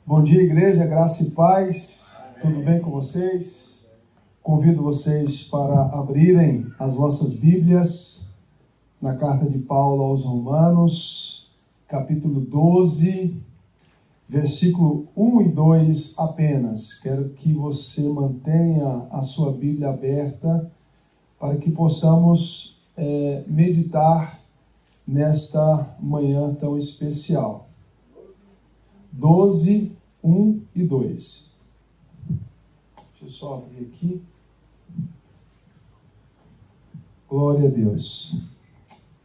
Bom dia, igreja, graça e paz. Tudo bem com vocês? Convido vocês para abrirem as vossas Bíblias na carta de Paulo aos Romanos, capítulo 12, versículo 1 e 2 apenas. Quero que você mantenha a sua Bíblia aberta para que possamos meditar nesta manhã tão especial. 12, 1 e 2. Deixa eu só abrir aqui. Glória a Deus.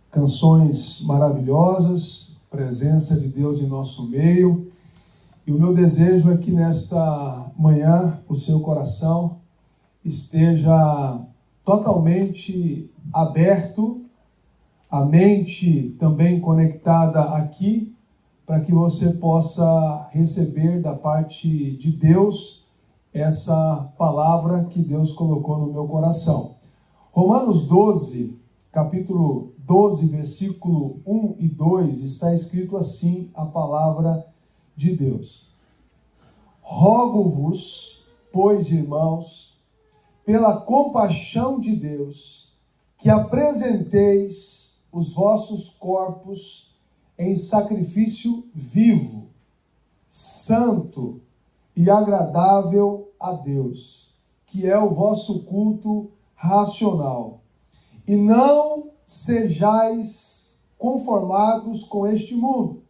Canções maravilhosas, presença de Deus em nosso meio. E o meu desejo é que nesta manhã o seu coração esteja totalmente aberto, a mente também conectada aqui, para que você possa receber da parte de Deus essa palavra que Deus colocou no meu coração. Romanos 12, capítulo 12, versículo 1 e 2, está escrito assim a palavra de Deus. Rogo-vos, pois, irmãos, pela compaixão de Deus, que apresenteis os vossos corpos em sacrifício vivo, santo e agradável a Deus, que é o vosso culto racional. E não sejais conformados com este mundo,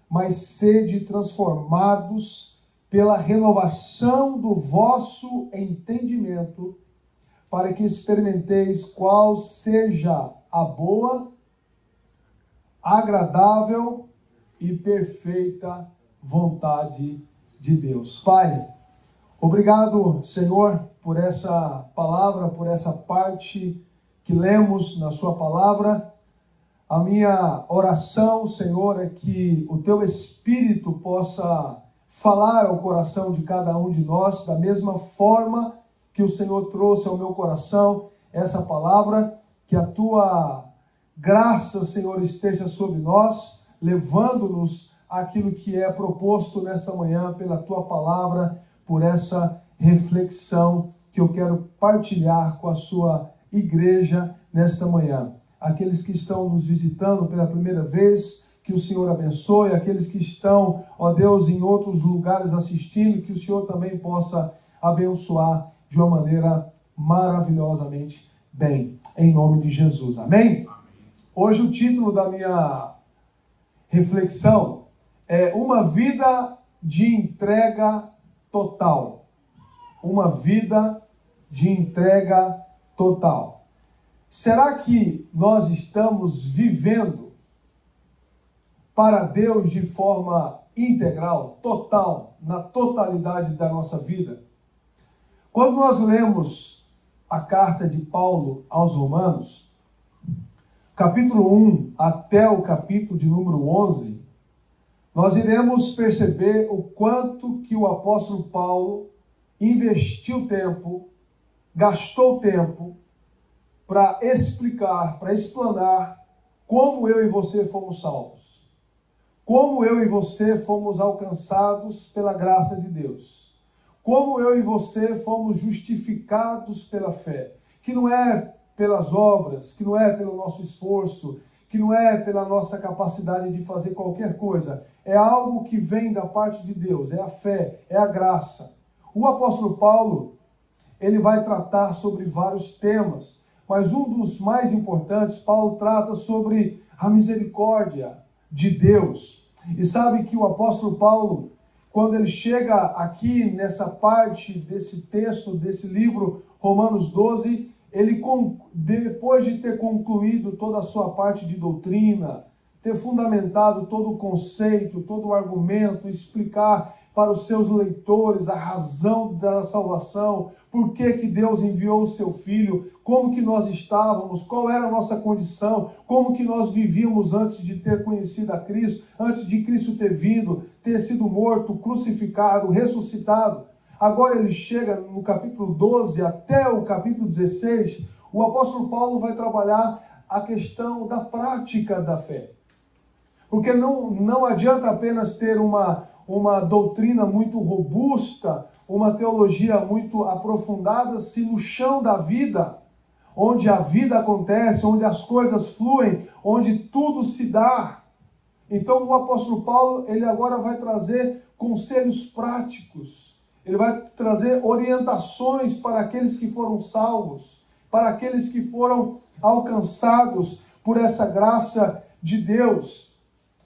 mas sede transformados pela renovação do vosso entendimento, para que experimenteis qual seja a boa, agradável e perfeita vontade de Deus. Pai, obrigado, Senhor, por essa palavra, por essa parte que lemos na sua palavra. A minha oração, Senhor, é que o teu Espírito possa falar ao coração de cada um de nós, da mesma forma que o Senhor trouxe ao meu coração essa palavra, que a tua graça, Senhor, esteja sobre nós, levando-nos àquilo que é proposto nesta manhã pela tua palavra, por essa reflexão que eu quero partilhar com a sua igreja nesta manhã. Aqueles que estão nos visitando pela primeira vez, que o Senhor abençoe. Aqueles que estão, ó Deus, em outros lugares assistindo, que o Senhor também possa abençoar de uma maneira maravilhosamente bem. Em nome de Jesus. Amém? Hoje o título da minha reflexão é Uma Vida de Entrega Total. Uma vida de entrega total. Será que nós estamos vivendo para Deus de forma integral, total, na totalidade da nossa vida? Quando nós lemos a carta de Paulo aos Romanos, capítulo 1 até o capítulo de número 11, nós iremos perceber o quanto que o apóstolo Paulo investiu tempo, gastou tempo para explicar, para explanar como eu e você fomos salvos. Como eu e você fomos alcançados pela graça de Deus. Como eu e você fomos justificados pela fé. Que não é pelas obras, que não é pelo nosso esforço, que não é pela nossa capacidade de fazer qualquer coisa. É algo que vem da parte de Deus, é a fé, é a graça. O apóstolo Paulo, ele vai tratar sobre vários temas, mas um dos mais importantes, Paulo trata sobre a misericórdia de Deus. E sabe que o apóstolo Paulo, quando ele chega aqui nessa parte desse texto, desse livro, Romanos 12, ele, depois de ter concluído toda a sua parte de doutrina, ter fundamentado todo o conceito, todo o argumento, explicar para os seus leitores a razão da salvação, por que Deus enviou o seu Filho, como que nós estávamos, qual era a nossa condição, como que nós vivíamos antes de ter conhecido a Cristo, antes de Cristo ter vindo, ter sido morto, crucificado, ressuscitado. Agora ele chega no capítulo 12 até o capítulo 16, o apóstolo Paulo vai trabalhar a questão da prática da fé. Porque não adianta apenas ter uma uma doutrina muito robusta, uma teologia muito aprofundada, se no chão da vida, onde a vida acontece, onde as coisas fluem, onde tudo se dá. Então o apóstolo Paulo, ele agora vai trazer conselhos práticos, ele vai trazer orientações para aqueles que foram salvos, para aqueles que foram alcançados por essa graça de Deus.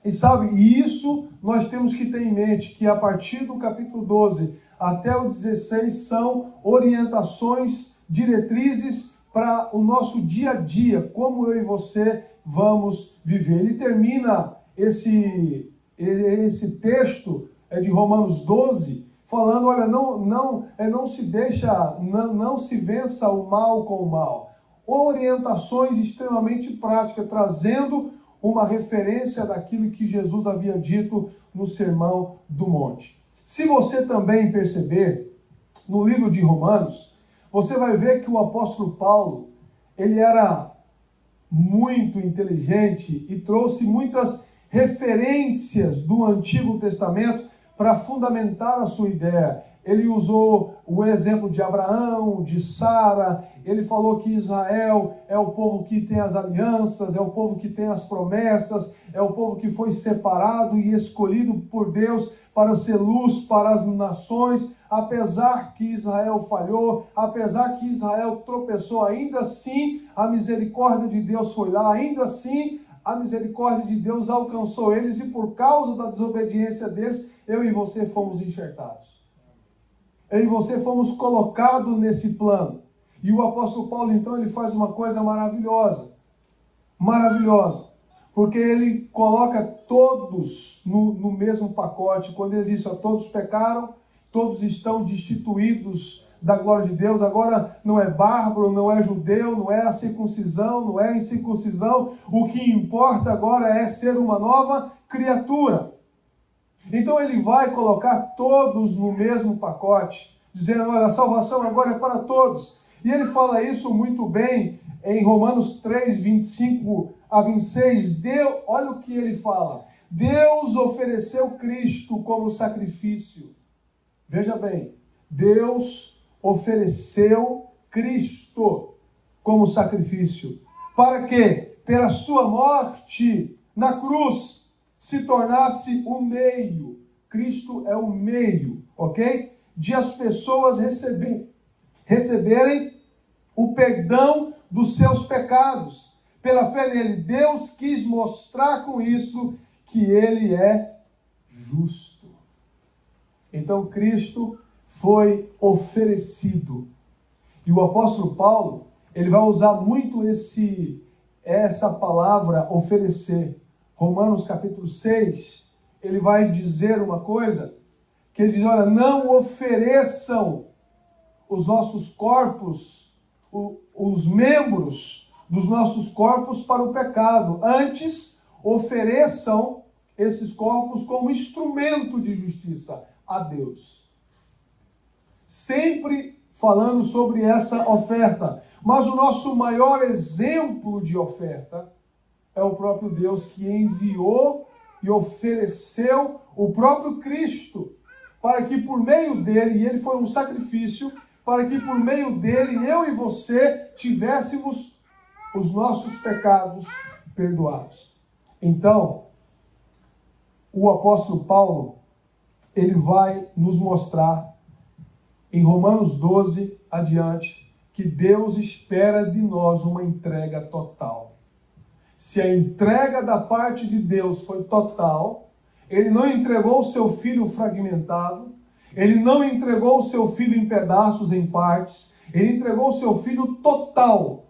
E sabe, isso nós temos que ter em mente, que a partir do capítulo 12 até o 16 são orientações, diretrizes para o nosso dia a dia, como eu e você vamos viver. Ele termina esse texto de Romanos 12, falando, olha, não se vença o mal com o mal. Orientações extremamente práticas, trazendo uma referência daquilo que Jesus havia dito no Sermão do Monte. Se você também perceber, no livro de Romanos, você vai ver que o apóstolo Paulo, ele era muito inteligente e trouxe muitas referências do Antigo Testamento para fundamentar a sua ideia. Ele usou o exemplo de Abraão, de Sara, ele falou que Israel é o povo que tem as alianças, é o povo que tem as promessas, é o povo que foi separado e escolhido por Deus para ser luz para as nações. Apesar que Israel falhou, apesar que Israel tropeçou, ainda assim a misericórdia de Deus foi lá, ainda assim a misericórdia de Deus alcançou eles, e por causa da desobediência deles, eu e você fomos enxertados. Eu e você fomos colocados nesse plano. E o apóstolo Paulo, então, ele faz uma coisa maravilhosa. Maravilhosa. Porque ele coloca todos no mesmo pacote. Quando ele diz, todos pecaram, todos estão destituídos da glória de Deus. Agora não é bárbaro, não é judeu, não é a circuncisão, não é a incircuncisão. O que importa agora é ser uma nova criatura. Então ele vai colocar todos no mesmo pacote, dizendo, olha, a salvação agora é para todos. E ele fala isso muito bem em Romanos 3, 25 a 26. Olha o que ele fala. Deus ofereceu Cristo como sacrifício. Veja bem, Deus ofereceu Cristo como sacrifício. Para que, pela sua morte na cruz, se tornasse o meio. Cristo é o meio, ok? De as pessoas receberem o perdão dos seus pecados. Pela fé nele, Deus quis mostrar com isso que ele é justo. Então Cristo foi oferecido. E o apóstolo Paulo, ele vai usar muito essa palavra oferecer. Romanos capítulo 6, ele vai dizer uma coisa, que ele diz, olha, não ofereçam os nossos corpos, os membros dos nossos corpos para o pecado. Antes, ofereçam esses corpos como instrumento de justiça a Deus. Sempre falando sobre essa oferta. Mas o nosso maior exemplo de oferta é o próprio Deus, que enviou e ofereceu o próprio Cristo, para que por meio dele, e ele foi um sacrifício, para que por meio dele, eu e você, tivéssemos os nossos pecados perdoados. Então, o apóstolo Paulo, ele vai nos mostrar, em Romanos 12 adiante, que Deus espera de nós uma entrega total. Se a entrega da parte de Deus foi total, ele não entregou o seu filho fragmentado, ele não entregou o seu filho em pedaços, em partes, ele entregou o seu filho total.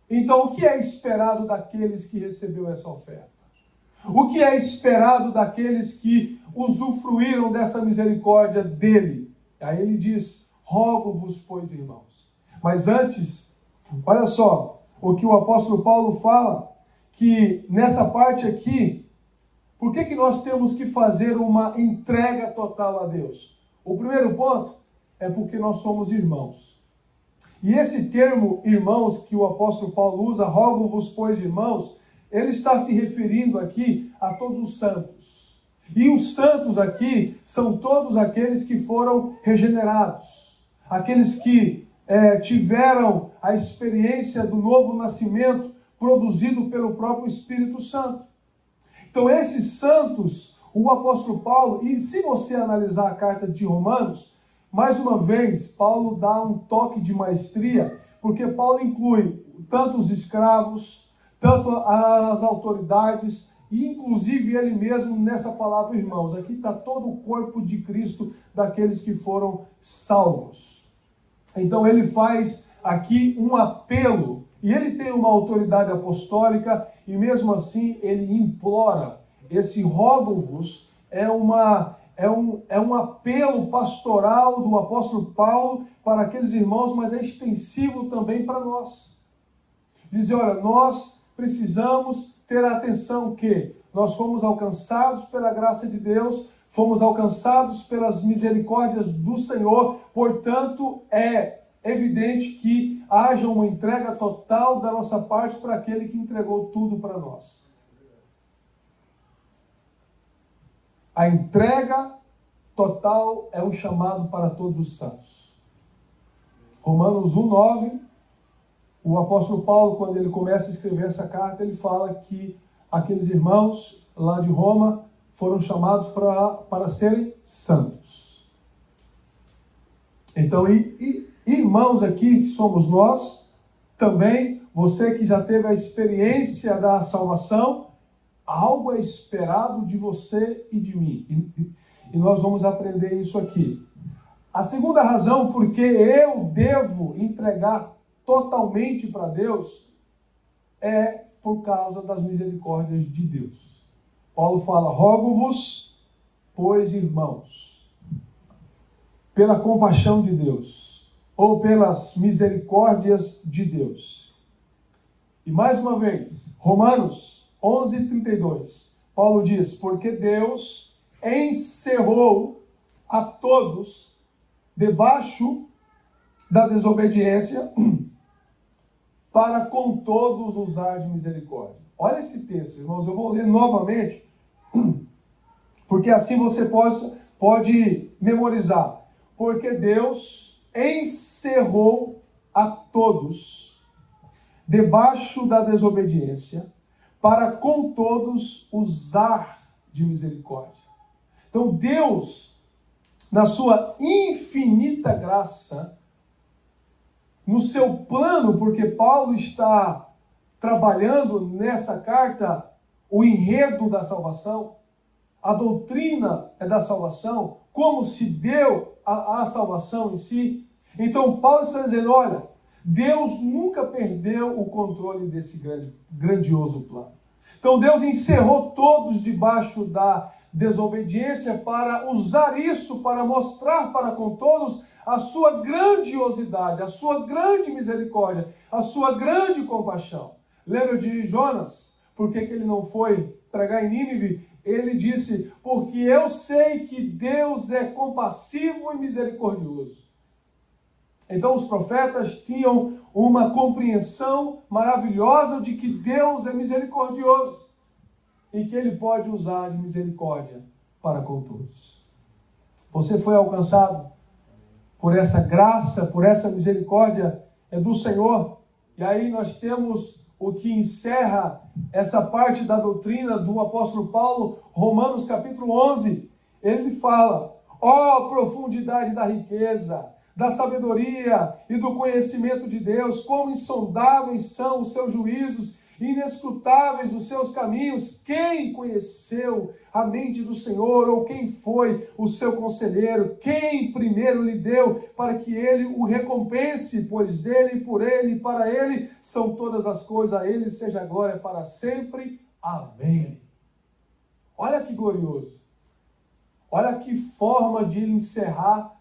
Então, o que é esperado daqueles que recebeu essa oferta? O que é esperado daqueles que usufruíram dessa misericórdia dele? Aí ele diz, rogo-vos, pois, irmãos. Mas antes, olha só, o que o apóstolo Paulo fala, que nessa parte aqui, por que nós temos que fazer uma entrega total a Deus? O primeiro ponto é porque nós somos irmãos. E esse termo, irmãos, que o apóstolo Paulo usa, rogo-vos, pois, irmãos, ele está se referindo aqui a todos os santos. E os santos aqui são todos aqueles que foram regenerados, aqueles que tiveram a experiência do novo nascimento produzido pelo próprio Espírito Santo. Então esses santos, o apóstolo Paulo, e se você analisar a carta de Romanos, mais uma vez, Paulo dá um toque de maestria, porque Paulo inclui tanto os escravos, tanto as autoridades, e inclusive ele mesmo nessa palavra, irmãos, aqui está todo o corpo de Cristo daqueles que foram salvos. Então ele faz aqui um apelo, e ele tem uma autoridade apostólica, e mesmo assim ele implora. Esse rogo-vos é um apelo pastoral do apóstolo Paulo para aqueles irmãos, mas é extensivo também para nós. Dizer, olha, nós precisamos ter a atenção que nós fomos alcançados pela graça de Deus, fomos alcançados pelas misericórdias do Senhor, portanto, é evidente que haja uma entrega total da nossa parte para aquele que entregou tudo para nós. A entrega total é o chamado para todos os santos. Romanos 1:9, o apóstolo Paulo, quando ele começa a escrever essa carta, ele fala que aqueles irmãos lá de Roma foram chamados para serem santos. Então, irmãos aqui, que somos nós, também, você que já teve a experiência da salvação, algo é esperado de você e de mim. E nós vamos aprender isso aqui. A segunda razão porque eu devo entregar totalmente para Deus é por causa das misericórdias de Deus. Paulo fala, rogo-vos, pois, irmãos, pela compaixão de Deus, ou pelas misericórdias de Deus. E mais uma vez, Romanos 11:32, Paulo diz, porque Deus encerrou a todos debaixo da desobediência para com todos usar de misericórdia. Olha esse texto, irmãos, eu vou ler novamente, porque assim você pode memorizar. Porque Deus encerrou a todos debaixo da desobediência para com todos usar de misericórdia. Então Deus, na sua infinita graça, no seu plano, porque Paulo está trabalhando nessa carta o enredo da salvação, a doutrina é da salvação, como se deu a salvação em si. Então Paulo está dizendo, olha, Deus nunca perdeu o controle desse grandioso plano. Então Deus encerrou todos debaixo da desobediência para usar isso, para mostrar para com todos a sua grandiosidade, a sua grande misericórdia, a sua grande compaixão. Lembra de Jonas? Por que ele não foi pregar em Nínive? Ele disse, porque eu sei que Deus é compassivo e misericordioso. Então os profetas tinham uma compreensão maravilhosa de que Deus é misericordioso e que Ele pode usar de misericórdia para com todos. Você foi alcançado por essa graça, por essa misericórdia é do Senhor. E aí nós temos o que encerra essa parte da doutrina do apóstolo Paulo, Romanos capítulo 11. Ele fala, ó profundidade da riqueza, da sabedoria e do conhecimento de Deus, como insondáveis são os seus juízos, inescrutáveis os seus caminhos. Quem conheceu a mente do Senhor, ou quem foi o seu conselheiro? Quem primeiro lhe deu para que ele o recompense? Pois dele, por ele e para ele são todas as coisas, a ele seja a glória para sempre. Amém. Olha que glorioso. Olha que forma de encerrar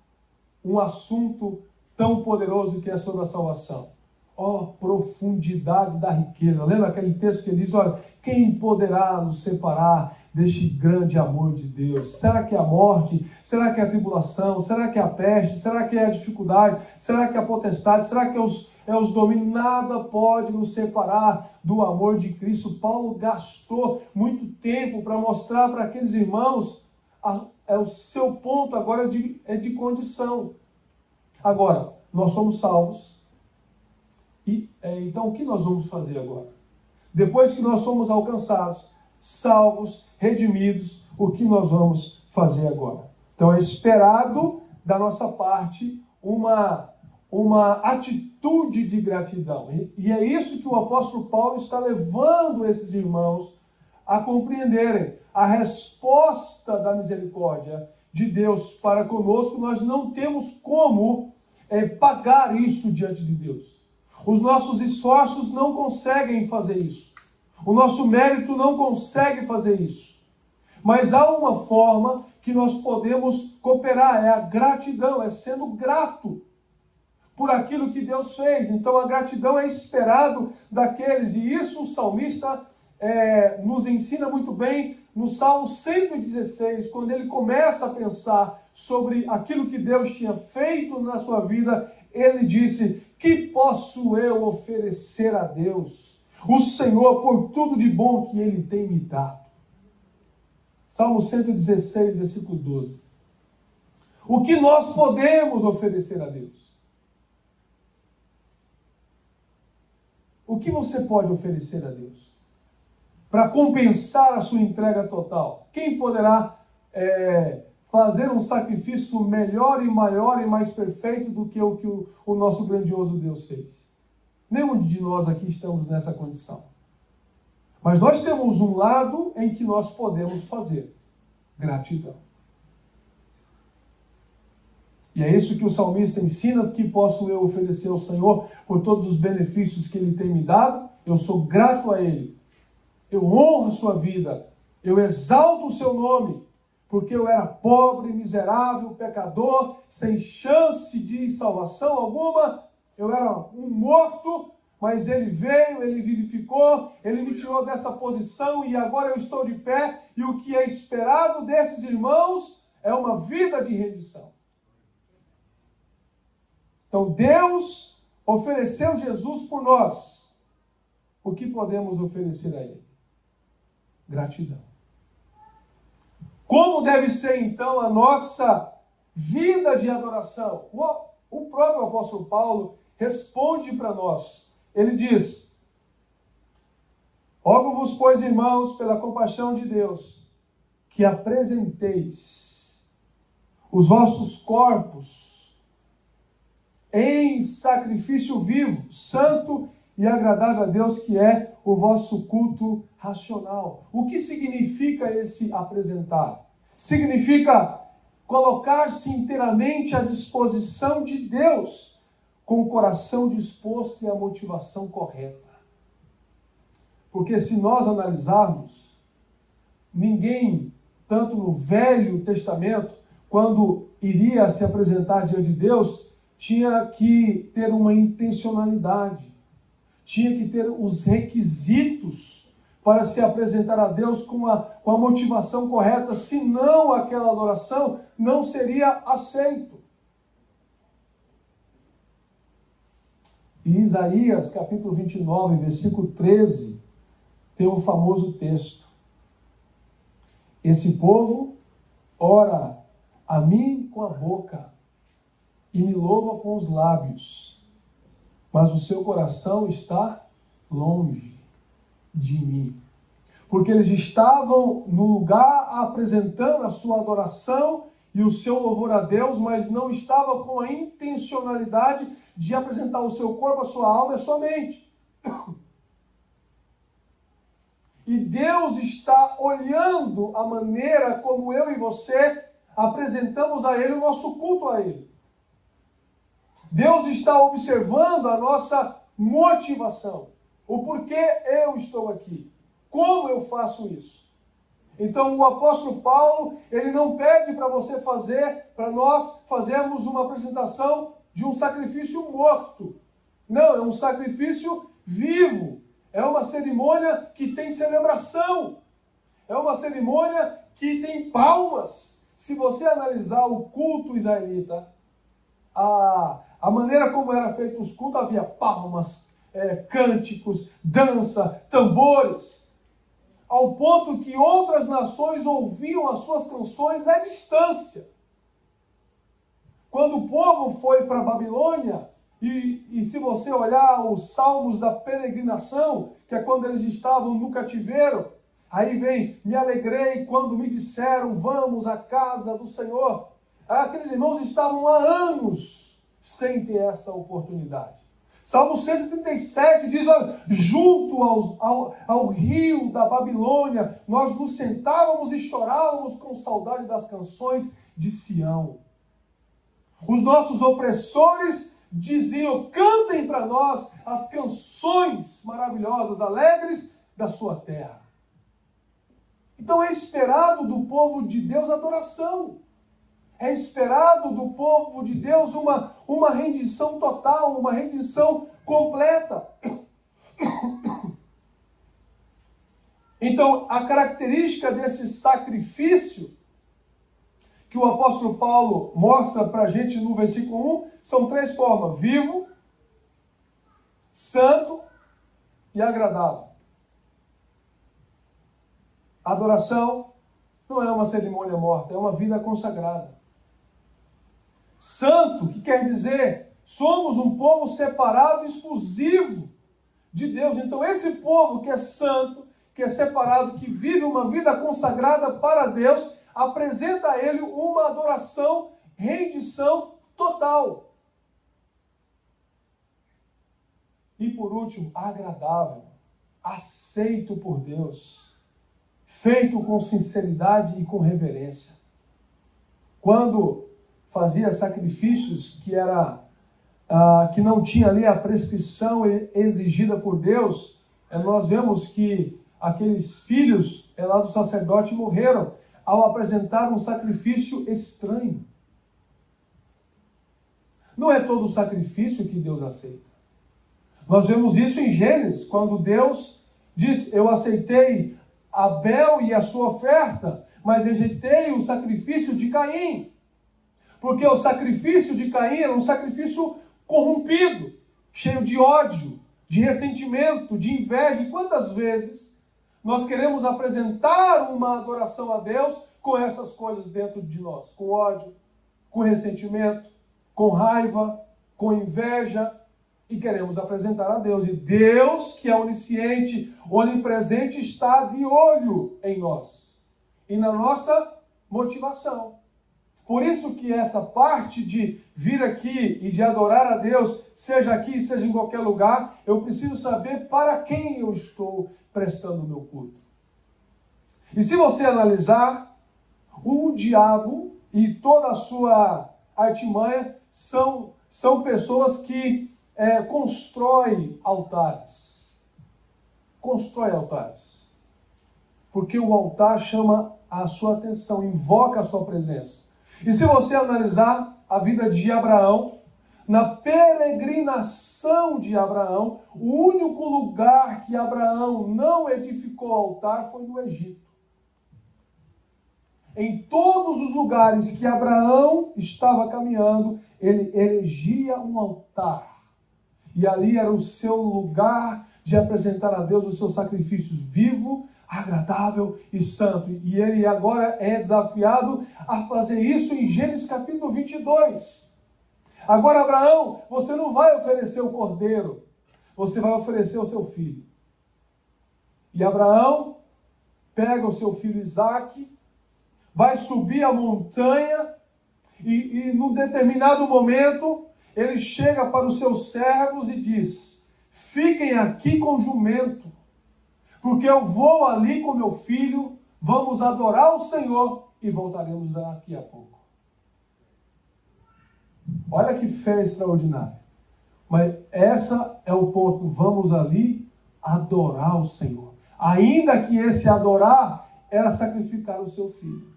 um assunto tão poderoso que é sobre a salvação. Ó, profundidade da riqueza. Lembra aquele texto que ele diz, olha, quem poderá nos separar deste grande amor de Deus? Será que é a morte? Será que é a tribulação? Será que é a peste? Será que é a dificuldade? Será que é a potestade? Será que é os domínios? Nada pode nos separar do amor de Cristo. Paulo gastou muito tempo para mostrar para aqueles irmãos o seu ponto agora é de condição. Agora, nós somos salvos. Então, o que nós vamos fazer agora? Depois que nós somos alcançados, salvos, redimidos, o que nós vamos fazer agora? Então, é esperado da nossa parte uma atitude de gratidão. E é isso que o apóstolo Paulo está levando esses irmãos a compreenderem. A resposta da misericórdia de Deus para conosco, nós não temos como pagar isso diante de Deus. Os nossos esforços não conseguem fazer isso. O nosso mérito não consegue fazer isso. Mas há uma forma que nós podemos cooperar, é a gratidão, é sendo grato por aquilo que Deus fez. Então a gratidão é esperado daqueles, e isso o salmista nos ensina muito bem no Salmo 116, quando ele começa a pensar sobre aquilo que Deus tinha feito na sua vida, ele disse: que posso eu oferecer a Deus, o Senhor, por tudo de bom que Ele tem me dado? Salmo 116, versículo 12. O que nós podemos oferecer a Deus? O que você pode oferecer a Deus para compensar a sua entrega total? Quem poderá fazer um sacrifício melhor e maior e mais perfeito do que o nosso grandioso Deus fez? Nenhum de nós aqui estamos nessa condição. Mas nós temos um lado em que nós podemos fazer: gratidão. E é isso que o salmista ensina: que posso eu oferecer ao Senhor por todos os benefícios que Ele tem me dado? Eu sou grato a Ele. Eu honro a sua vida. Eu exalto o seu nome. Porque eu era pobre, miserável, pecador, sem chance de salvação alguma. Eu era um morto, mas Ele veio, Ele vivificou, Ele me tirou dessa posição e agora eu estou de pé. E o que é esperado desses irmãos é uma vida de rendição. Então Deus ofereceu Jesus por nós. O que podemos oferecer a Ele? Gratidão. Como deve ser, então, a nossa vida de adoração? O próprio apóstolo Paulo responde para nós. Ele diz: rogo-vos, pois, irmãos, pela compaixão de Deus, que apresenteis os vossos corpos em sacrifício vivo, santo e agradável a Deus, que é o vosso culto racional. O que significa esse apresentar? Significa colocar-se inteiramente à disposição de Deus, com o coração disposto e a motivação correta. Porque se nós analisarmos, ninguém, tanto no Velho Testamento, quando iria se apresentar diante de Deus, tinha que ter uma intencionalidade. Tinha que ter os requisitos para se apresentar a Deus com a motivação correta, senão aquela adoração não seria aceito. Em Isaías, capítulo 29, versículo 13, tem um famoso texto: esse povo ora a mim com a boca e me louva com os lábios, mas o seu coração está longe de mim. Porque eles estavam no lugar apresentando a sua adoração e o seu louvor a Deus, mas não estavam com a intencionalidade de apresentar o seu corpo, a sua alma e a sua mente. E Deus está olhando a maneira como eu e você apresentamos a Ele o nosso culto a Ele. Deus está observando a nossa motivação. O porquê eu estou aqui. Como eu faço isso? Então o apóstolo Paulo, ele não pede para você fazer, para nós fazermos uma apresentação de um sacrifício morto. Não, é um sacrifício vivo. É uma cerimônia que tem celebração. É uma cerimônia que tem palmas. Se você analisar o culto israelita, a maneira como era feito os cultos, havia palmas, cânticos, dança, tambores, ao ponto que outras nações ouviam as suas canções à distância. Quando o povo foi para a Babilônia, e se você olhar os salmos da peregrinação, que é quando eles estavam no cativeiro, aí vem, me alegrei quando me disseram, vamos à casa do Senhor. Aqueles irmãos estavam há anos sem ter essa oportunidade. Salmo 137 diz, olha, junto ao rio da Babilônia, nós nos sentávamos e chorávamos com saudade das canções de Sião. Os nossos opressores diziam, cantem para nós as canções maravilhosas, alegres da sua terra. Então é esperado do povo de Deus adoração. É esperado do povo de Deus uma rendição total, uma rendição completa. Então, a característica desse sacrifício que o apóstolo Paulo mostra para a gente no versículo 1, são 3 formas: vivo, santo e agradável. Adoração não é uma cerimônia morta, é uma vida consagrada. Santo, que quer dizer, somos um povo separado, exclusivo de Deus. Então esse povo que é santo, que é separado, que vive uma vida consagrada para Deus, apresenta a Ele uma adoração, rendição total. E por último, agradável, aceito por Deus, feito com sinceridade e com reverência. Quando fazia sacrifícios que não tinha ali a prescrição exigida por Deus, nós vemos que aqueles filhos lá do sacerdote morreram ao apresentar um sacrifício estranho. Não é todo sacrifício que Deus aceita. Nós vemos isso em Gênesis, quando Deus diz, eu aceitei Abel e a sua oferta, mas rejeitei o sacrifício de Caim. Porque o sacrifício de Caim era um sacrifício corrompido, cheio de ódio, de ressentimento, de inveja. E quantas vezes nós queremos apresentar uma adoração a Deus com essas coisas dentro de nós? Com ódio, com ressentimento, com raiva, com inveja. E queremos apresentar a Deus. E Deus, que é onisciente, onipresente, está de olho em nós e na nossa motivação. Por isso que essa parte de vir aqui e de adorar a Deus, seja aqui, seja em qualquer lugar, eu preciso saber para quem eu estou prestando o meu culto. E se você analisar, o diabo e toda a sua artimanha são pessoas que constroem altares. Constrói altares. Porque o altar chama a sua atenção, invoca a sua presença. E se você analisar a vida de Abraão, na peregrinação de Abraão, o único lugar que Abraão não edificou altar foi no Egito. Em todos os lugares que Abraão estava caminhando, ele erigia um altar. E ali era o seu lugar de apresentar a Deus os seus sacrifícios vivo, agradável e santo. E ele agora é desafiado a fazer isso em Gênesis capítulo 22. Agora, Abraão, você não vai oferecer o cordeiro, você vai oferecer o seu filho. E Abraão pega o seu filho Isaque, vai subir a montanha e num determinado momento ele chega para os seus servos e diz, fiquem aqui com o jumento, porque eu vou ali com meu filho, vamos adorar o Senhor e voltaremos daqui a pouco. Olha que fé extraordinária. Mas essa é o ponto, vamos ali adorar o Senhor. Ainda que esse adorar era sacrificar o seu filho.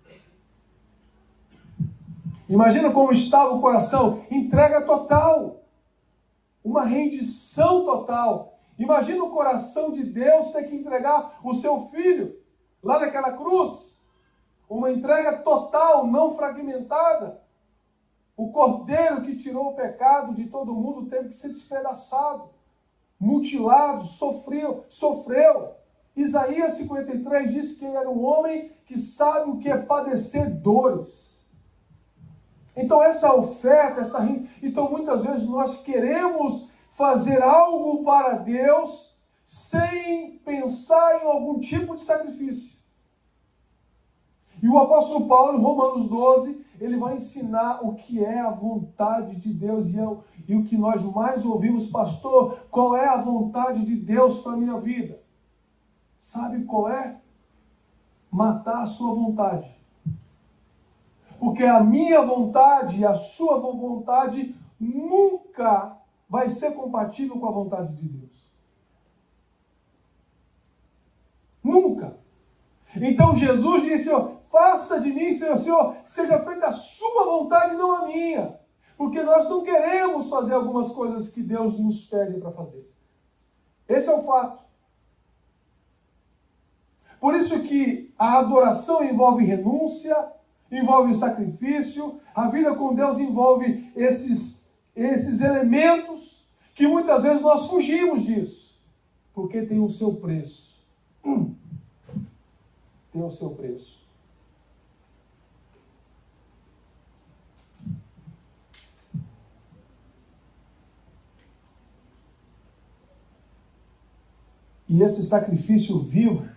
Imagina como estava o coração, entrega total, uma rendição total. Imagina o coração de Deus ter que entregar o seu filho. lá naquela cruz, uma entrega total, não fragmentada. O cordeiro que tirou o pecado de todo mundo teve que ser despedaçado, mutilado, sofreu. Isaías 53 diz que ele era um homem que sabe o que é padecer dores. Então essa oferta, então muitas vezes nós queremos fazer algo para Deus sem pensar em algum tipo de sacrifício. E o apóstolo Paulo, em Romanos 12, ele vai ensinar o que é a vontade de Deus. E o que nós mais ouvimos, pastor, qual é a vontade de Deus para a minha vida? Sabe qual é? Matar a sua vontade. Porque a minha vontade e a sua vontade nunca vai ser compatível com a vontade de Deus. Nunca. Então Jesus disse, faça de mim, Senhor, seja feita a sua vontade, não a minha. Porque nós não queremos fazer algumas coisas que Deus nos pede para fazer. Esse é o fato. Por isso que a adoração envolve renúncia, envolve sacrifício, a vida com Deus envolve esses elementos que muitas vezes nós fugimos disso. Porque tem o seu preço. Tem o seu preço. E esse sacrifício vivo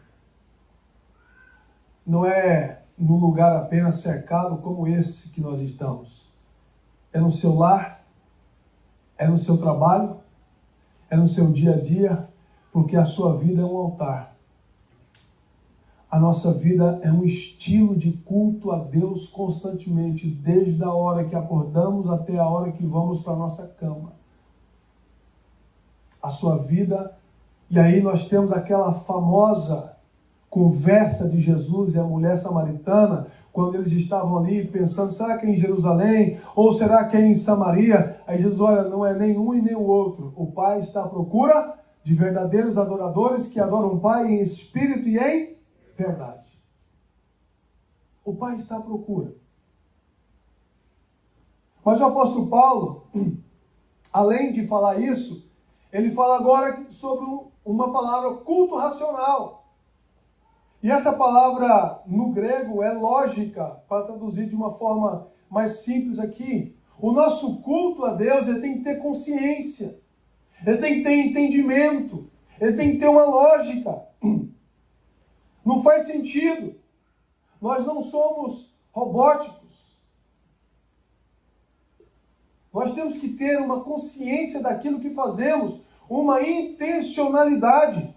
não é num lugar apenas cercado como esse que nós estamos. É no seu lar, é no seu trabalho, é no seu dia a dia, porque a sua vida é um altar. A nossa vida é um estilo de culto a Deus constantemente, desde a hora que acordamos até a hora que vamos para a nossa cama. A sua vida, e aí nós temos aquela famosa conversa de Jesus e a mulher samaritana, quando eles estavam ali pensando, será que é em Jerusalém? Ou será que é em Samaria? Aí Jesus, olha, não é nem um e nem o outro. O Pai está à procura de verdadeiros adoradores que adoram o Pai em espírito e em verdade. O Pai está à procura. Mas o apóstolo Paulo, além de falar isso, ele fala agora sobre uma palavra, culto racional. E essa palavra no grego é lógica, para traduzir de uma forma mais simples aqui. O nosso culto a Deus, ele tem que ter consciência, ele tem que ter entendimento, ele tem que ter uma lógica. Não faz sentido. Nós não somos robóticos. Nós temos que ter uma consciência daquilo que fazemos, uma intencionalidade.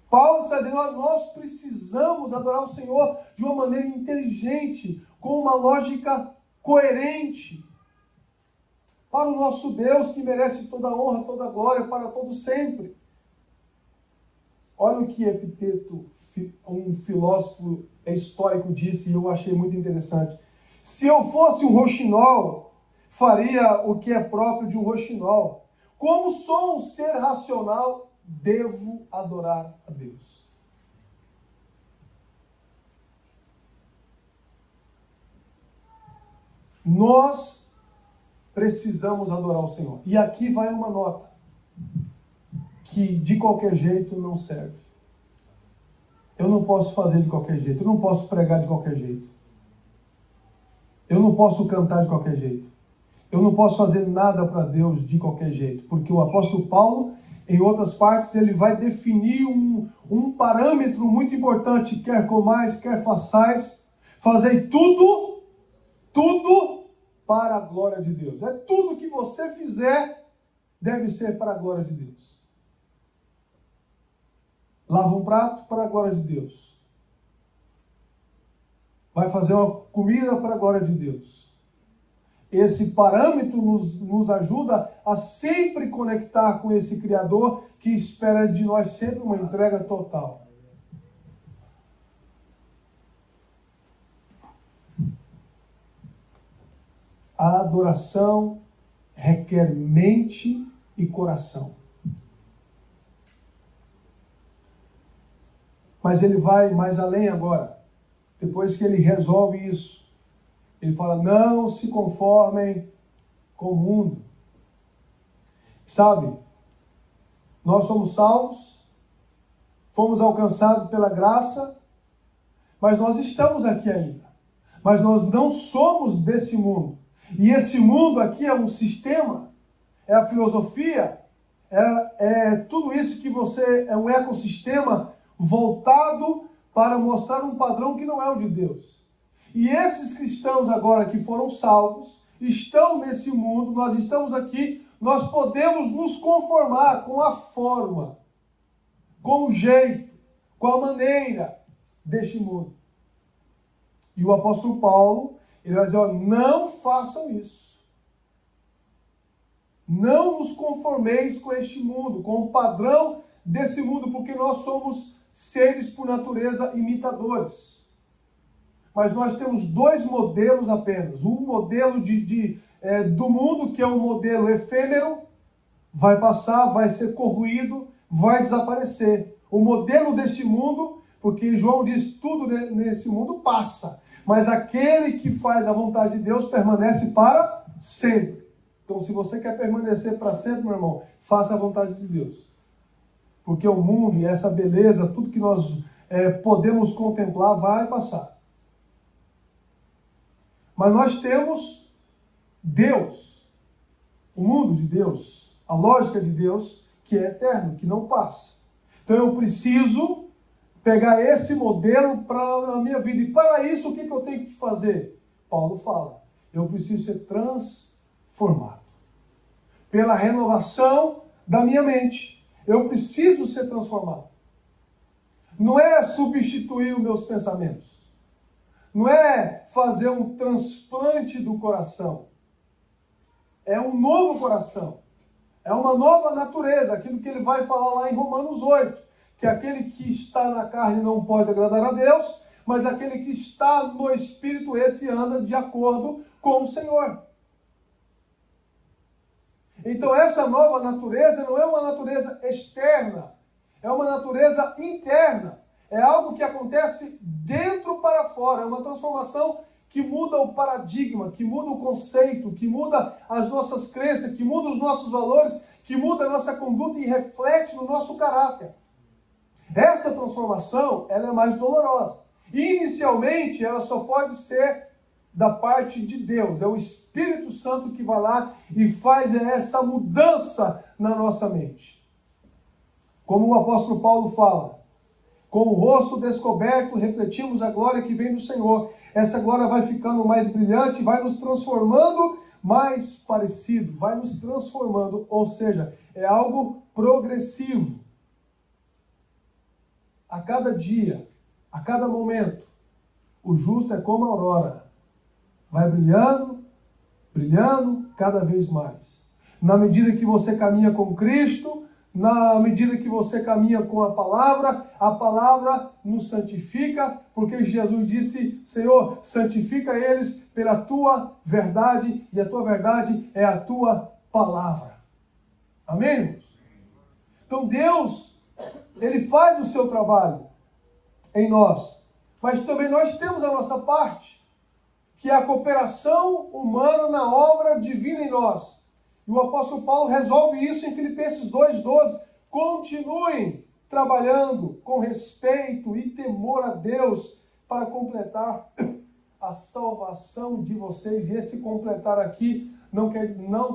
Paulo está dizendo, nós precisamos adorar o Senhor de uma maneira inteligente, com uma lógica coerente, para o nosso Deus que merece toda a honra, toda a glória, para todo sempre. Olha o que Epiteto, um filósofo histórico, disse, e eu achei muito interessante. Se eu fosse um roxinol, faria o que é próprio de um roxinol. Como sou um ser racional, devo adorar a Deus. Nós precisamos adorar o Senhor. E aqui vai uma nota, que de qualquer jeito não serve. Eu não posso fazer de qualquer jeito, eu não posso pregar de qualquer jeito. Eu não posso cantar de qualquer jeito. Eu não posso fazer nada para Deus de qualquer jeito, porque o apóstolo Paulo, em outras partes, ele vai definir um parâmetro muito importante, quer comais, quer façais, fazei tudo para a glória de Deus. É tudo que você fizer, deve ser para a glória de Deus. Lava um prato para a glória de Deus. Vai fazer uma comida para a glória de Deus. Esse parâmetro nos ajuda a sempre conectar com esse Criador que espera de nós sempre uma entrega total. A adoração requer mente e coração. Mas ele vai mais além agora. Depois que ele resolve isso, ele fala, não se conformem com o mundo. Sabe, nós somos salvos, fomos alcançados pela graça, mas nós estamos aqui ainda. Mas nós não somos desse mundo. E esse mundo aqui é um sistema, é a filosofia, é tudo isso que você é um ecossistema voltado para mostrar um padrão que não é o de Deus. E esses cristãos agora que foram salvos, estão nesse mundo, nós estamos aqui, nós podemos nos conformar com a forma, com o jeito, com a maneira deste mundo. E o apóstolo Paulo, ele vai dizer, ó, não façam isso. Não nos conformeis com este mundo, com o padrão desse mundo, porque nós somos seres por natureza imitadores. Mas nós temos dois modelos apenas. Um modelo do mundo, que é um modelo efêmero, vai passar, vai ser corroído, vai desaparecer. O modelo deste mundo, porque João diz, tudo nesse mundo passa. Mas aquele que faz a vontade de Deus permanece para sempre. Então, se você quer permanecer para sempre, meu irmão, faça a vontade de Deus. Porque o mundo e essa beleza, tudo que nós podemos contemplar, vai passar. Mas nós temos Deus, o mundo de Deus, a lógica de Deus, que é eterno, que não passa. Então eu preciso pegar esse modelo para a minha vida. E para isso, o que eu tenho que fazer? Paulo fala, eu preciso ser transformado pela renovação da minha mente. Eu preciso ser transformado. Não é substituir os meus pensamentos. Não é fazer um transplante do coração. É um novo coração. É uma nova natureza. Aquilo que ele vai falar lá em Romanos 8. Que aquele que está na carne não pode agradar a Deus, mas aquele que está no Espírito, esse anda de acordo com o Senhor. Então essa nova natureza não é uma natureza externa, é uma natureza interna. É algo que acontece dentro para fora, é uma transformação que muda o paradigma, que muda o conceito, que muda as nossas crenças, que muda os nossos valores, que muda a nossa conduta e reflete no nosso caráter. Essa transformação, ela é mais dolorosa. Inicialmente, ela só pode ser da parte de Deus. É o Espírito Santo que vai lá e faz essa mudança na nossa mente. Como o apóstolo Paulo fala, com o rosto descoberto, refletimos a glória que vem do Senhor. Essa glória vai ficando mais brilhante, vai nos transformando mais parecido, vai nos transformando, ou seja, é algo progressivo. A cada dia, a cada momento, o justo é como a aurora. Vai brilhando, brilhando cada vez mais. Na medida que você caminha com Cristo, na medida que você caminha com a palavra nos santifica, porque Jesus disse, Senhor, santifica eles pela tua verdade, e a tua verdade é a tua palavra. Amém, irmãos? Então Deus, Ele faz o seu trabalho em nós, mas também nós temos a nossa parte, que é a cooperação humana na obra divina em nós. E o apóstolo Paulo resolve isso em Filipenses 2,12. Continuem trabalhando com respeito e temor a Deus para completar a salvação de vocês. E esse completar aqui não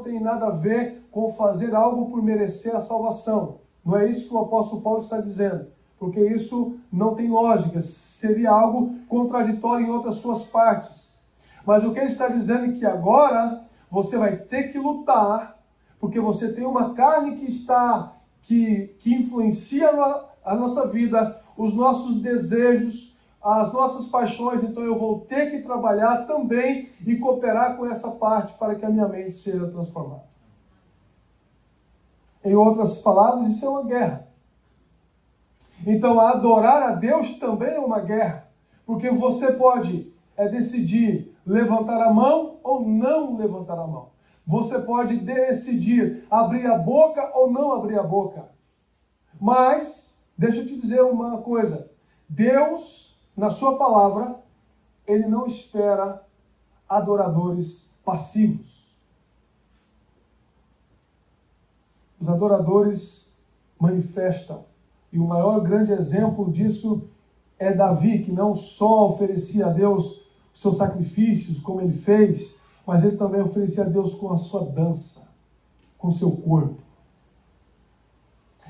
tem nada a ver com fazer algo por merecer a salvação. Não é isso que o apóstolo Paulo está dizendo, porque isso não tem lógica, seria algo contraditório em outras suas partes. Mas o que ele está dizendo é que agora você vai ter que lutar, porque você tem uma carne que influencia a nossa vida, os nossos desejos, as nossas paixões. Então eu vou ter que trabalhar também e cooperar com essa parte para que a minha mente seja transformada. Em outras palavras, isso é uma guerra. Então adorar a Deus também é uma guerra, porque você pode decidir levantar a mão ou não levantar a mão. Você pode decidir abrir a boca ou não abrir a boca. Mas, deixa eu te dizer uma coisa. Deus, na sua palavra, ele não espera adoradores passivos. Os adoradores manifestam. E o maior grande exemplo disso é Davi, que não só oferecia a Deus os seus sacrifícios, como ele fez, mas ele também oferecia a Deus com a sua dança, com o seu corpo.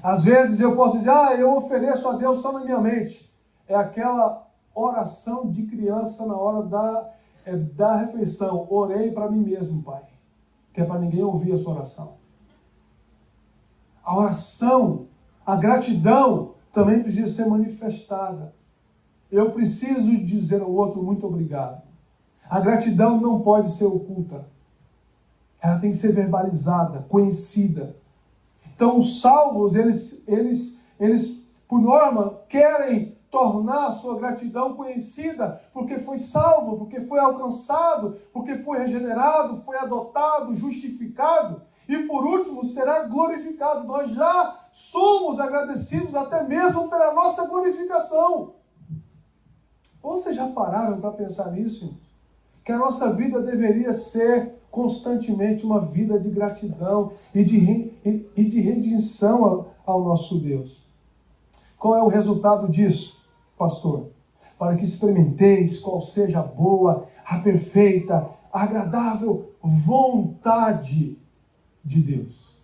Às vezes eu posso dizer, eu ofereço a Deus só na minha mente. É aquela oração de criança na hora da refeição. Orei para mim mesmo, Pai. Que é para ninguém ouvir a sua oração. A oração, a gratidão também precisa ser manifestada. Eu preciso dizer ao outro muito obrigado. A gratidão não pode ser oculta. Ela tem que ser verbalizada, conhecida. Então os salvos, eles por norma, querem tornar a sua gratidão conhecida, porque foi salvo, porque foi alcançado, porque foi regenerado, foi adotado, justificado, e por último será glorificado. Nós já somos agradecidos até mesmo pela nossa glorificação. Vocês já pararam para pensar nisso? Que a nossa vida deveria ser constantemente uma vida de gratidão e de redenção ao nosso Deus. Qual é o resultado disso, pastor? Para que experimenteis qual seja a boa, a perfeita, a agradável vontade de Deus.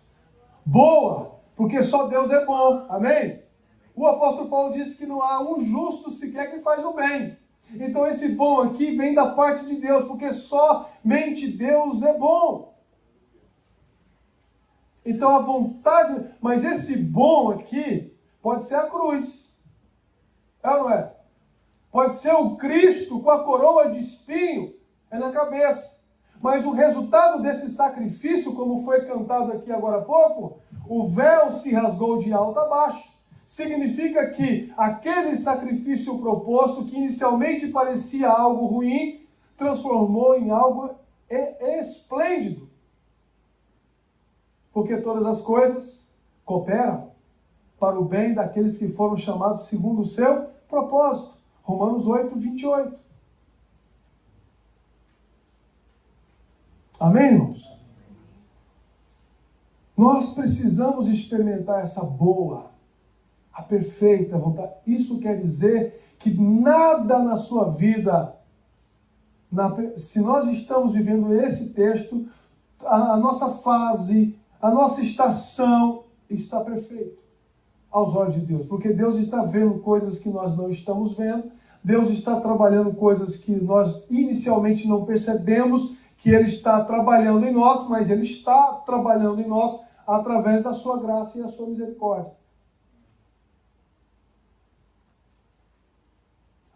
Boa, porque só Deus é bom, amém? O apóstolo Paulo disse que não há um justo sequer que faz o bem. Então esse bom aqui vem da parte de Deus, porque somente Deus é bom. Então a vontade, mas esse bom aqui pode ser a cruz. É ou não é? Pode ser o Cristo com a coroa de espinho na cabeça. Mas o resultado desse sacrifício, como foi cantado aqui agora há pouco, o véu se rasgou de alto a baixo. Significa que aquele sacrifício proposto, que inicialmente parecia algo ruim, transformou em algo esplêndido. Porque todas as coisas cooperam para o bem daqueles que foram chamados segundo o seu propósito. Romanos 8, 28. Amém, irmãos? Nós precisamos experimentar essa boa, a perfeita vontade. Isso quer dizer que nada na sua vida, se nós estamos vivendo esse texto, a nossa fase, a nossa estação está perfeita aos olhos de Deus. Porque Deus está vendo coisas que nós não estamos vendo. Deus está trabalhando coisas que nós inicialmente não percebemos que Ele está trabalhando em nós, mas Ele está trabalhando em nós através da sua graça e a sua misericórdia.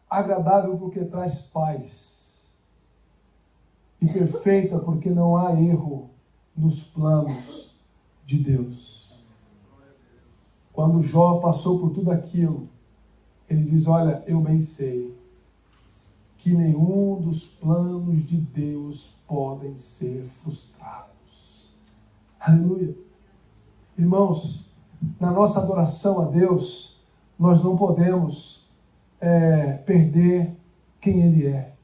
Agradável porque traz paz. E perfeita porque não há erro nos planos de Deus. Quando Jó passou por tudo aquilo, ele diz, olha, eu bem sei que nenhum dos planos de Deus podem ser frustrados. Aleluia. Irmãos, na nossa adoração a Deus, nós não podemos perder quem Ele é.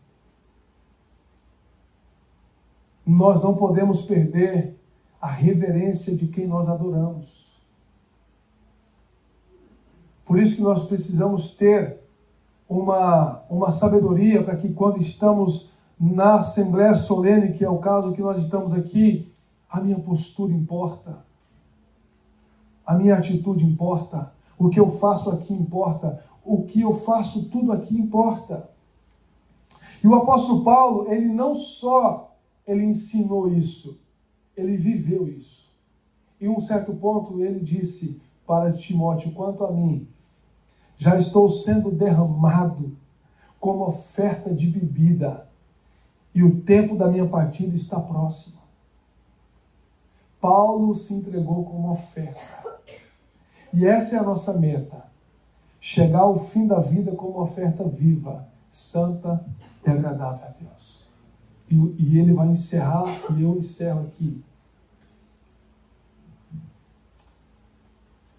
Nós não podemos perder a reverência de quem nós adoramos. Por isso que nós precisamos ter uma sabedoria para que quando estamos na Assembleia Solene, que é o caso que nós estamos aqui, a minha postura importa. A minha atitude importa. O que eu faço aqui importa. O que eu faço, tudo aqui importa. E o apóstolo Paulo, ele não só ensinou isso, ele viveu isso. Em um certo ponto ele disse para Timóteo, quanto a mim, já estou sendo derramado como oferta de bebida, e o tempo da minha partida está próximo. Paulo se entregou como oferta. E essa é a nossa meta. Chegar ao fim da vida como oferta viva, santa e agradável a Deus. E ele vai encerrar, e eu encerro aqui.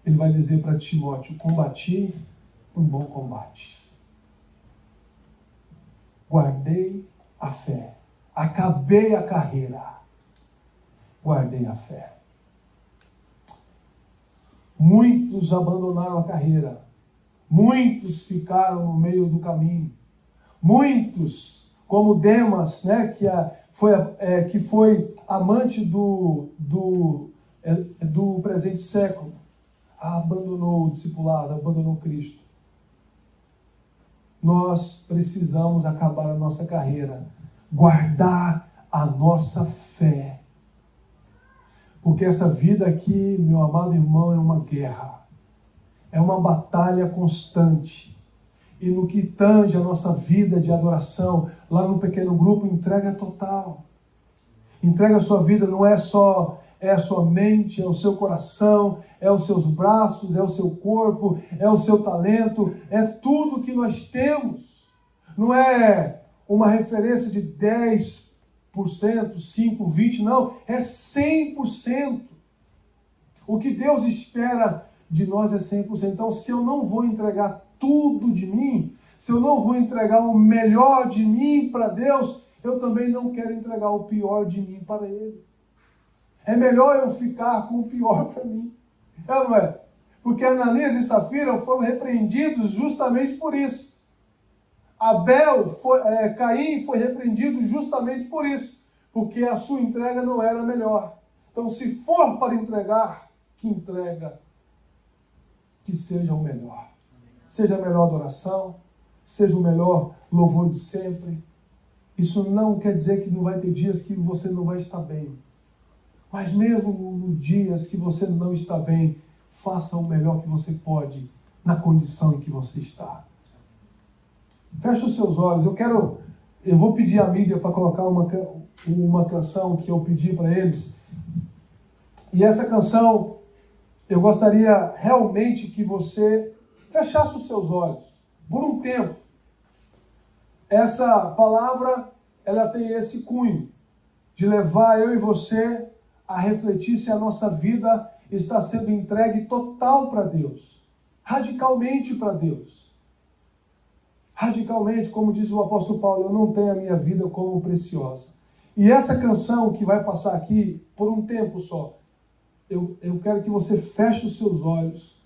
Ele vai dizer para Timóteo, combati um bom combate. guardei a fé. Acabei a carreira. Guardei a fé. Muitos abandonaram a carreira. Muitos ficaram no meio do caminho. Muitos, como Demas, né, que foi amante do presente século, abandonou o discipulado, abandonou Cristo. Nós precisamos acabar a nossa carreira, guardar a nossa fé. Porque essa vida aqui, meu amado irmão, é uma guerra. É uma batalha constante. E no que tange a nossa vida de adoração, lá no pequeno grupo, entrega total. Entrega a sua vida, não é só a sua mente, é o seu coração, é os seus braços, é o seu corpo, é o seu talento, é tudo que nós temos. Não é uma referência de 10%, 5%, 20%, não, é 100%. O que Deus espera de nós é 100%. Então, se eu não vou entregar tudo de mim, se eu não vou entregar o melhor de mim para Deus, eu também não quero entregar o pior de mim para Ele. É melhor eu ficar com o pior para mim. Não é? Porque Ananias e Safira foram repreendidos justamente por isso. Caim foi repreendido justamente por isso. Porque a sua entrega não era melhor. Então, se for para entregar, que seja o melhor. Seja a melhor adoração, seja o melhor louvor de sempre. Isso não quer dizer que não vai ter dias que você não vai estar bem. Mas mesmo nos dias que você não está bem, faça o melhor que você pode na condição em que você está. Feche os seus olhos. Eu vou pedir à mídia para colocar uma canção que eu pedi para eles. E essa canção, eu gostaria realmente que você fechasse os seus olhos por um tempo. Essa palavra, ela tem esse cunho de levar eu e você a refletir se a nossa vida está sendo entregue total para Deus, radicalmente para Deus. Radicalmente, como diz o apóstolo Paulo, eu não tenho a minha vida como preciosa. E essa canção que vai passar aqui por um tempo só, eu quero que você feche os seus olhos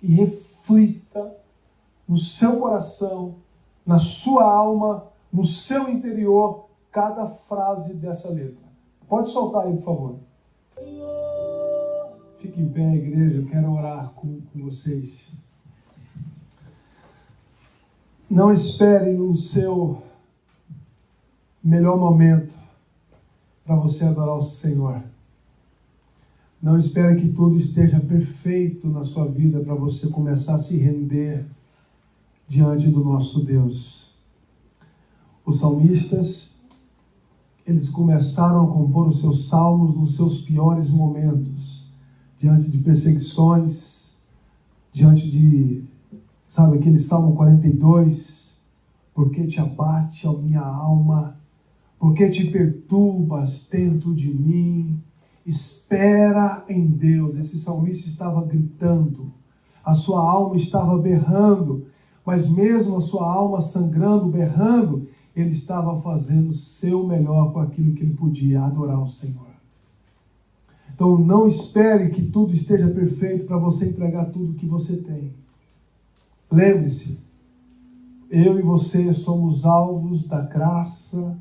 e reflita no seu coração, na sua alma, no seu interior, cada frase dessa letra. Pode soltar aí, por favor. Fique em pé, igreja, eu quero orar com vocês. Não espere o seu melhor momento para você adorar o Senhor. Não espere que tudo esteja perfeito na sua vida para você começar a se render diante do nosso Deus. Os salmistas, eles começaram a compor os seus salmos nos seus piores momentos, diante de perseguições, diante de, sabe, aquele Salmo 42, porque te abate a minha alma, porque te perturbas dentro de mim, espera em Deus. Esse salmista estava gritando, a sua alma estava berrando, mas mesmo a sua alma sangrando, berrando, ele estava fazendo o seu melhor com aquilo que ele podia, adorar o Senhor. Então não espere que tudo esteja perfeito para você entregar tudo que você tem. Lembre-se, eu e você somos alvos da graça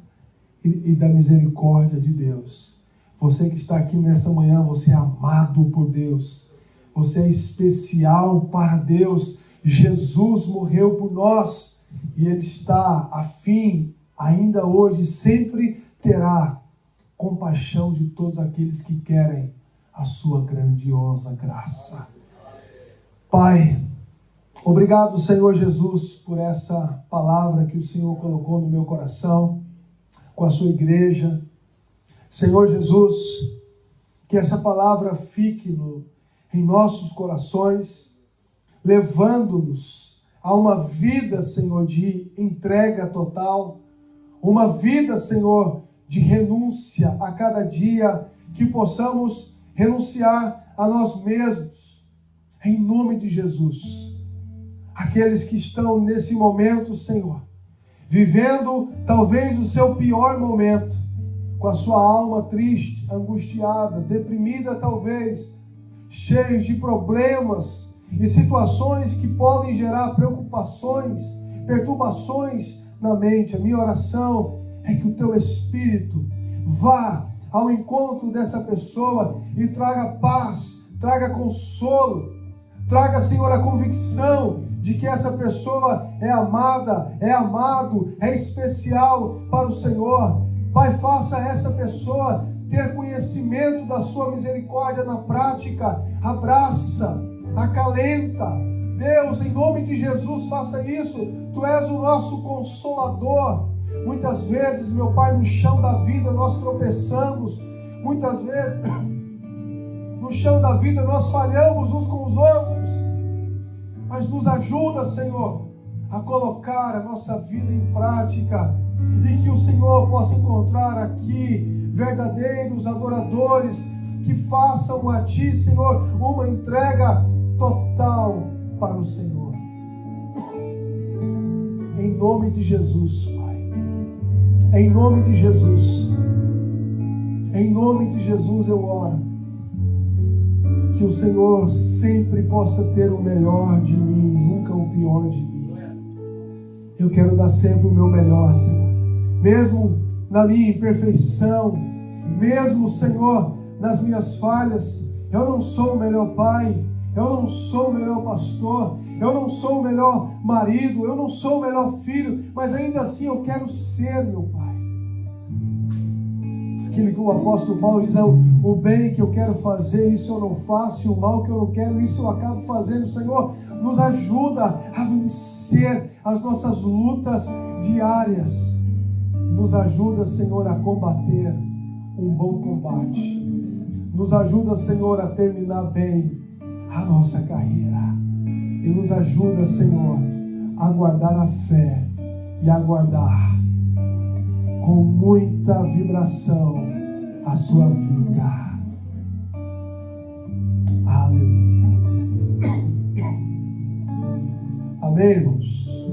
e da misericórdia de Deus. Você que está aqui nesta manhã, você é amado por Deus. Você é especial para Deus. Jesus morreu por nós e Ele está a fim, ainda hoje, sempre terá compaixão de todos aqueles que querem a sua grandiosa graça. Pai, obrigado, Senhor Jesus, por essa palavra que o Senhor colocou no meu coração, com a sua igreja. Senhor Jesus, que essa palavra fique em nossos corações, levando-nos a uma vida, Senhor, de entrega total, uma vida, Senhor, de renúncia a cada dia, que possamos renunciar a nós mesmos, em nome de Jesus. Aqueles que estão nesse momento, Senhor, vivendo talvez o seu pior momento, com a sua alma triste, angustiada, deprimida talvez, cheios de problemas e situações que podem gerar preocupações, perturbações na mente. A minha oração é que o teu Espírito vá ao encontro dessa pessoa e traga paz, traga consolo, traga, Senhor, a convicção de que essa pessoa é amada, é amado, é especial para o Senhor. Pai, faça essa pessoa ter conhecimento da sua misericórdia na prática. Abraça, acalenta. Deus, em nome de Jesus, faça isso. Tu és o nosso consolador. Muitas vezes, meu Pai, no chão da vida nós tropeçamos. Muitas vezes, no chão da vida nós falhamos uns com os outros. Mas nos ajuda, Senhor, a colocar a nossa vida em prática. E que o Senhor possa encontrar aqui verdadeiros adoradores que façam a Ti, Senhor, uma entrega total para o Senhor. Em nome de Jesus, Pai. Em nome de Jesus. Em nome de Jesus eu oro. Que o Senhor sempre possa ter o melhor de mim, nunca o pior de mim. Eu quero dar sempre o meu melhor, Senhor. Mesmo na minha imperfeição, mesmo, Senhor, nas minhas falhas, eu não sou o melhor pai, eu não sou o melhor pastor, eu não sou o melhor marido, eu não sou o melhor filho, mas ainda assim eu quero ser, meu Pai. Aquilo que o apóstolo Paulo diz, o bem que eu quero fazer, isso eu não faço, e o mal que eu não quero, isso eu acabo fazendo. Senhor, nos ajuda a vencer as nossas lutas diárias. Nos ajuda, Senhor, a combater um bom combate. Nos ajuda, Senhor, a terminar bem a nossa carreira. E nos ajuda, Senhor, a guardar a fé e a guardar com muita vibração a sua vida. Aleluia. Amém, irmãos?